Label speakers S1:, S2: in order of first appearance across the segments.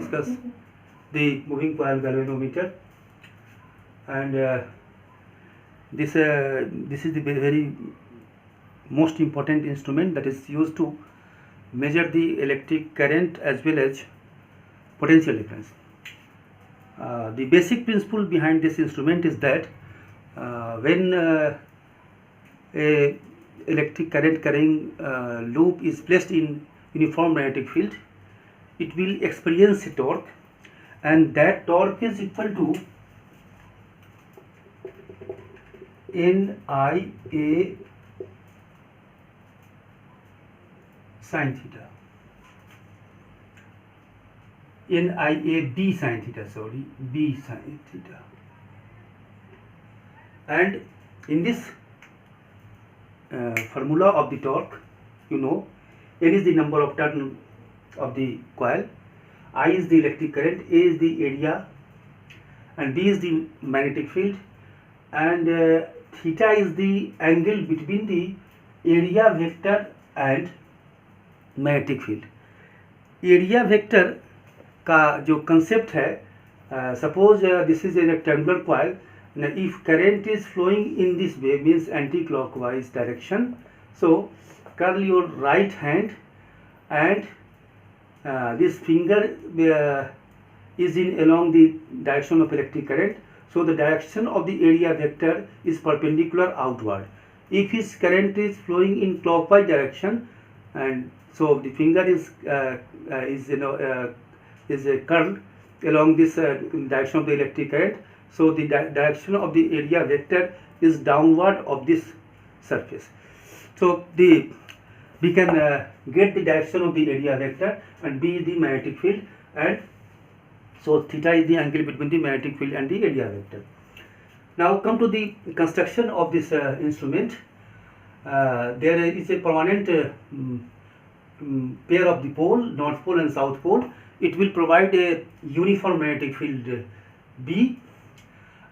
S1: discuss the moving coil galvanometer, and this is the very most important instrument that is used to measure the electric current as well as potential difference. The basic principle behind this instrument is that when a electric current carrying loop is placed in uniform magnetic field, it will experience a torque, and that torque is equal to NIA sin theta, NIA B sin theta, sorry, B sin theta. And in this formula of the torque, you know, N is the number of turn of the coil, I is the electric current, A is the area, and B is the magnetic field, and theta is the angle between the area vector and magnetic field. Area vector का जो concept है, suppose this is A rectangular coil, if current is flowing in this way, means anti-clockwise direction, so curl your right hand and this finger is in along the direction of electric current, so the direction of the area vector is perpendicular outward. If his current is flowing in clockwise direction, and so the finger is curled along this direction of the electric current, so the direction of the area vector is downward of this surface. So we can get the direction of the area vector, and B is the magnetic field, and so theta is the angle between the magnetic field and the area vector. Now come to the construction of this instrument. There is a permanent pair of the pole, north pole and south pole. It will provide a uniform magnetic field B,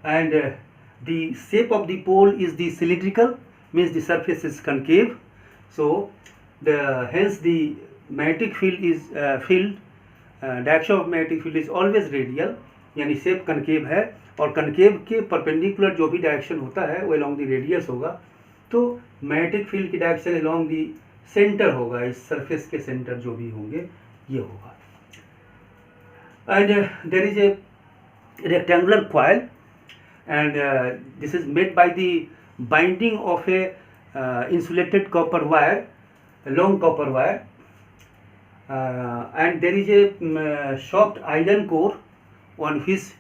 S1: and the shape of the pole is the cylindrical, means the surface is concave, so hence the magnetic field is direction of magnetic field is always radial, यानी shape concave है, और concave के perpendicular जो भी direction होता है वो along the radius होगा, तो मैग्नेटिक फील्ड की डायरेक्शन along the सेंटर होगा, इस सरफेस के सेंटर जो भी होंगे ये होगा. And there is a rectangular coil, and this is made by the binding of a insulated copper wire, a long copper wire, and there is a soft iron core on which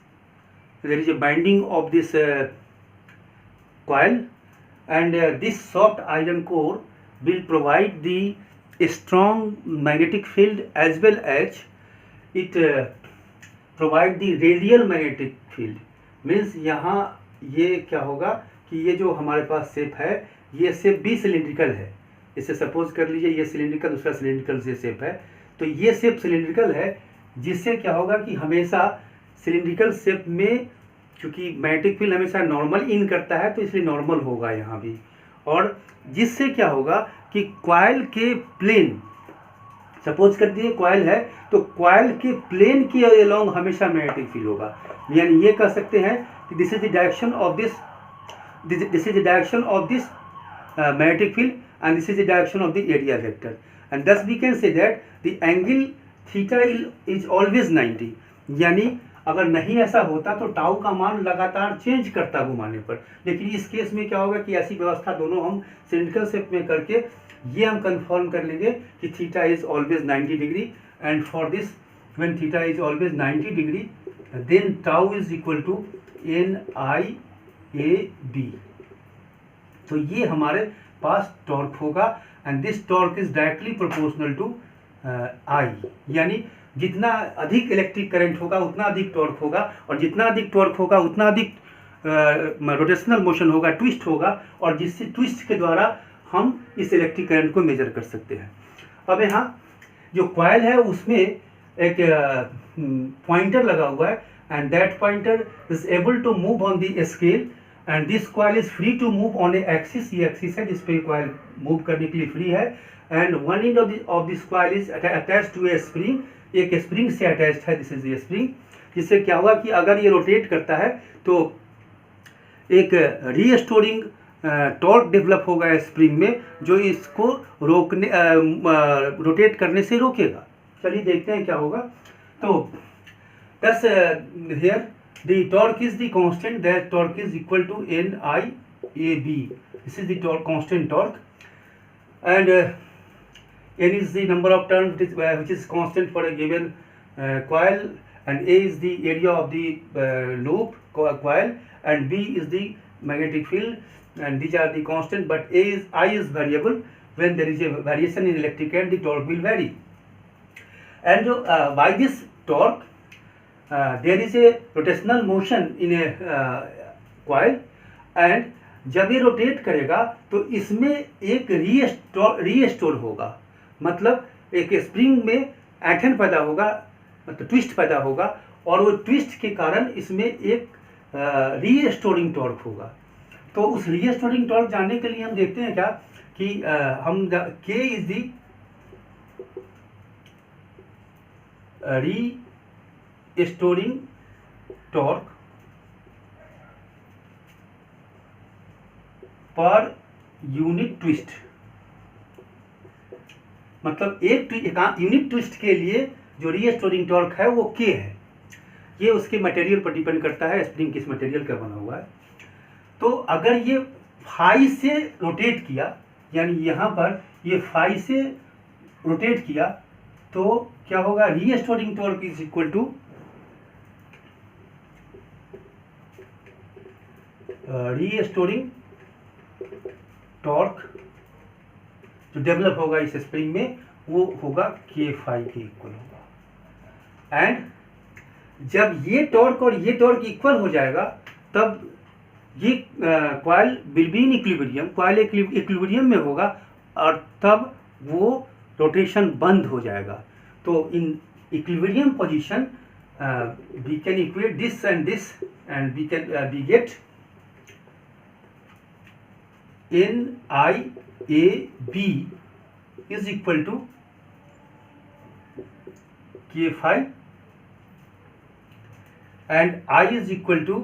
S1: there is a binding of this coil, and this soft iron core will provide the strong magnetic field as well as it provide the radial magnetic field. Means यहाँ ये क्या होगा कि ये जो हमारे पास shape है, ये शेप भी सिलिंड्रिकल है. इसे सपोज कर लीजिए ये सिलिंड्रिकल, दूसरा सिलिंड्रिकल से शेप है, तो ये शेप सिलिंड्रिकल है, जिससे क्या होगा कि हमेशा सिलिंड्रिकल शेप में क्योंकि मैग्नेटिक फील्ड हमेशा नॉर्मल इन करता है, तो इसलिए नॉर्मल होगा यहाँ भी, और जिससे क्या होगा कि कॉइल के प्लेन, सपोज कर दिए कॉइल है तो कॉइल के प्लेन के अलोंग हमेशा मैग्नेटिक फील्ड होगा. यानी ये कह सकते हैं कि this is the direction of this magnetic field, and this is the direction of the area vector, and thus we can say that the angle theta is always 90. यानी अगर नहीं ऐसा होता तो टाउ का मान लगातार चेंज करता घुमाने पर, लेकिन इस केस में क्या होगा कि ऐसी व्यवस्था दोनों हम सिलिंड्रिकल शेप में करके ये हम कंफर्म कर लेंगे कि theta is always 90 degree, and for this when theta is always 90 degree then tau is equal to NIAB. तो ये हमारे पास टॉर्क होगा, and this torque is directly proportional to I. यानी जितना अधिक इलेक्ट्रिक करंट होगा उतना अधिक टॉर्क होगा, और जितना अधिक टॉर्क होगा उतना अधिक रोटेशनल मोशन होगा, ट्विस्ट होगा, और जिससे ट्विस्ट के द्वारा हम इस इलेक्ट्रिक करंट को मेजर कर सकते हैं. अब यहाँ जो कॉइल है उसमें एक पॉइंटर लगा हुआ है, and that pointer is able to move on the scale, and this coil is free to move on a axis. ये एक्सिस है जिस पे कॉइल मूव करने के लिए फ्री है, and one end of this coil is attached to a spring. एक spring से अटैच्ड है, दिस इज द स्प्रिंग, जिससे क्या होगा कि अगर ये रोटेट करता है तो एक रीस्टोरिंग टॉर्क डेवलप होगा स्प्रिंग में, जो इसको रोकने रोटेट करने से रोकेगा। चलिए देखते हैं क्या होगा। तो thus here the torque is the constant, that torque is equal to NIAB, this is the torque, constant torque, and N is the number of turns which is constant for a given coil, and A is the area of the loop coil, and B is the magnetic field, and these are the constant, but I is variable. When there is a variation in electric current, the torque will vary, and by this torque there is a rotational motion in a coil, and जब ये rotate करेगा तो इसमें एक restore होगा, मतलब एक spring में ऐंठन पैदा होगा, मतलब ट्विस्ट पैदा होगा, और वो ट्विस्ट के कारण इसमें एक रीस्टोरिंग टॉर्क होगा। तो उस रीस्टोरिंग टॉर्क जानने के लिए हम देखते हैं क्या कि हम K is the restoring torque per unit twist, मतलब एक यूनिट ट्विस्ट के लिए जो रीस्टोरिंग टॉर्क है वो K है। ये उसके मटेरियल पर डिपेंड करता है, स्प्रिंग किस मटेरियल का बना हुआ है। तो अगर ये फाई से रोटेट किया, यानी यहाँ पर ये फाई से रोटेट किया, तो क्या होगा, restoring torque is equal to restoring torque जो डेवलप होगा इस स्प्रिंग में वो होगा K फाई के इक्वल होगा। एंड जब ये टॉर्क और ये टॉर्क इक्वल हो जाएगा तब ये coil will be in equilibrium, coil equilibrium में होगा, और तब वो रोटेशन बंद हो जाएगा। तो in equilibrium position we can equate this and we can we get NIAB is equal to K phi, and I is equal to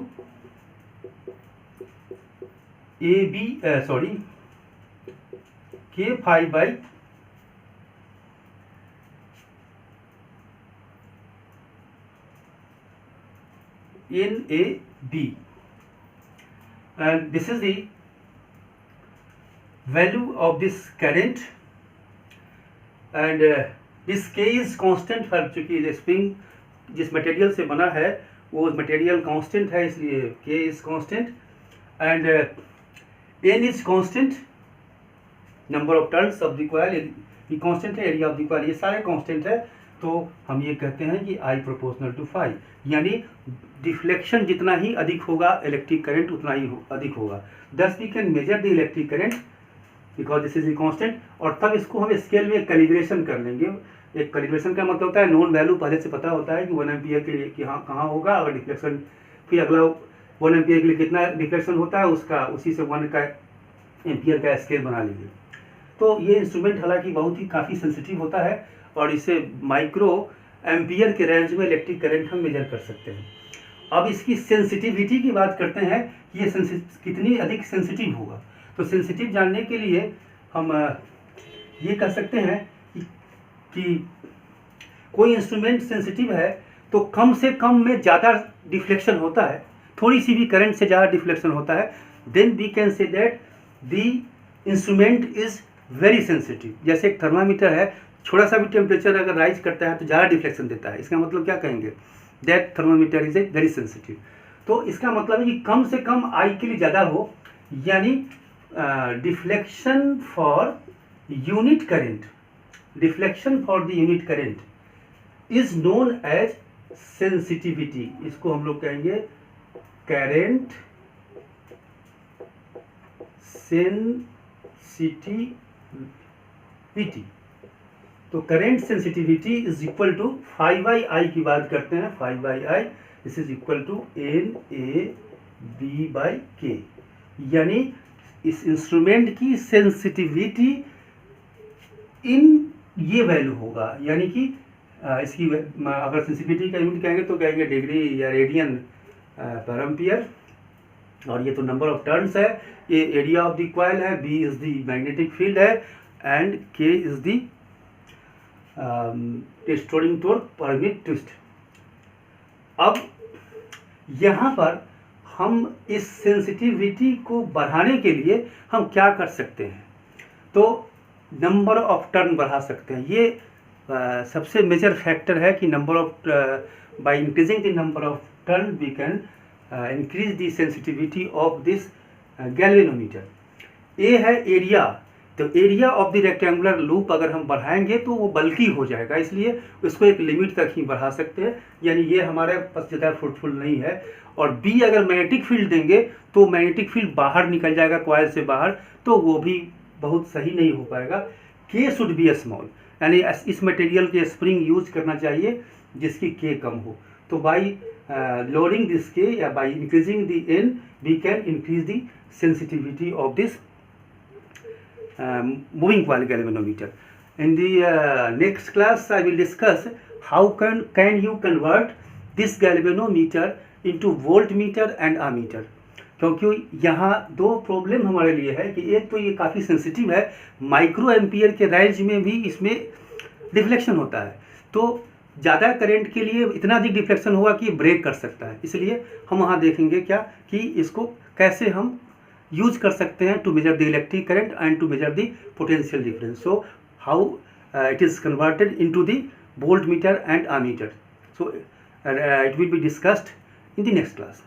S1: K phi by NAB, and this is the value of this current, and this K is constant for, चूँकि spring जिस material से बना है वो material constant है, इसलिए K is constant, and N is constant, number of turns of the coil ये constant है, एरिया ऑफ द कॉइल ये सारे कांस्टेंट है। तो हम ये कहते हैं कि I प्रोपोर्शनल टू फाई, यानी डिफ्लेक्शन जितना ही अधिक होगा इलेक्ट्रिक करंट उतना ही अधिक होगा। Thus we can measure the electric current because this is a constant, और तब इसको हम स्केल में कैलिब्रेशन कर लेंगे। एक कैलिब्रेशन का मतलब होता है नोन वैल्यू पहले से पता होता है कि 1 एम्पियर के लिए कि हाँ कहाँ होगा, अगर डिफ्लेक्शन फिर अगला 1 एम्पियर के लिए कितना डिफ्लेक्शन होता है उसका उसी से 1 का एम्पियर का स्केल बना लीजिए। तो ये इंस्ट्रूमेंट हालांकि बहुत ही काफ़ी सेंसिटिव होता है और इसे माइक्रो एम्पियर के रेंज में इलेक्ट्रिक करंट हम मेजर कर सकते हैं। अब इसकी सेंसिटिविटी की बात करते हैं कि ये कितनी अधिक सेंसिटिव होगा। तो सेंसिटिव जानने के लिए हम ये कह सकते हैं कि कोई इंस्ट्रूमेंट सेंसिटिव है तो कम से कम में ज़्यादा डिफ्लेक्शन होता है, थोड़ी सी भी करंट से ज़्यादा डिफ्लेक्शन होता है, then we can say that the instrument is very sensitive. जैसे एक थर्मामीटर है, थोड़ा सा भी टेम्परेचर अगर राइज करता है तो ज़्यादा डिफ्लेक्शन देता है, इसका मतलब क्या कहेंगे, that thermometer is a very sensitive. तो इसका मतलब है कि कम से कम आई के लिए ज़्यादा हो, यानी deflection for unit current, deflection for the unit current is known as sensitivity. इसको हम लोग कहेंगे करेंट सेंसिटिविटी। तो current sensitivity is equal to 5/I की बात करते हैं, 5/I this is equal to NAB/K, यानी इस इंस्ट्रूमेंट की सेंसिटिविटी इन ये वैल्यू होगा, यानी कि इसकी अगर सेंसिटिविटी का यूनिट कहेंगे तो कहेंगे डिग्री या रेडियन पर एम्पियर। और ये तो नंबर ऑफ टर्न्स है, ये एरिया ऑफ द कॉइल है, B is the magnetic field है and K is the storing torque per unit twist. अब यहाँ पर हम इस सेंसिटिविटी को बढ़ाने के लिए हम क्या कर सकते हैं, तो नंबर ऑफ टर्न बढ़ा सकते हैं। ये सबसे मेजर फैक्टर है कि number of by increasing the number of turn we can increase the sensitivity of this galvanometer. A है एरिया, तो area of the rectangular loop अगर हम बढ़ाएंगे तो वो बल्कि हो जाएगा, इसलिए उसको एक लिमिट तक ही बढ़ा सकते हैं, यानी ये हमारे पास ज़्यादा फ्रूटफुल नहीं है। और बी अगर मैग्नेटिक फील्ड देंगे तो मैग्नेटिक फील्ड बाहर निकल जाएगा कॉइल से बाहर, तो वो भी बहुत सही नहीं हो पाएगा। के शुड बी स्मॉल, यानी इस मटेरियल के स्प्रिंग यूज करना चाहिए जिसकी के कम हो। तो बाई लोअरिंग दिस के या by increasing the N we can increase the sensitivity of this moving coil galvanometer. In the next class I will discuss how can you convert this galvanometer into voltmeter and ammeter। क्योंकि यहाँ दो problem हमारे लिए है कि एक तो ये काफ़ी सेंसिटिव है, माइक्रो एम्पियर के रेंज में भी इसमें डिफ्लेक्शन होता है, तो ज़्यादा करंट के लिए इतना अधिक डिफ्लेक्शन होगा कि ब्रेक कर सकता है। इसलिए हम वहाँ देखेंगे क्या कि इसको कैसे हम यूज कर सकते हैं to measure the electric current and to measure the potential difference. So how it is converted into the voltmeter and ammeter। So it will be discussed in the next class.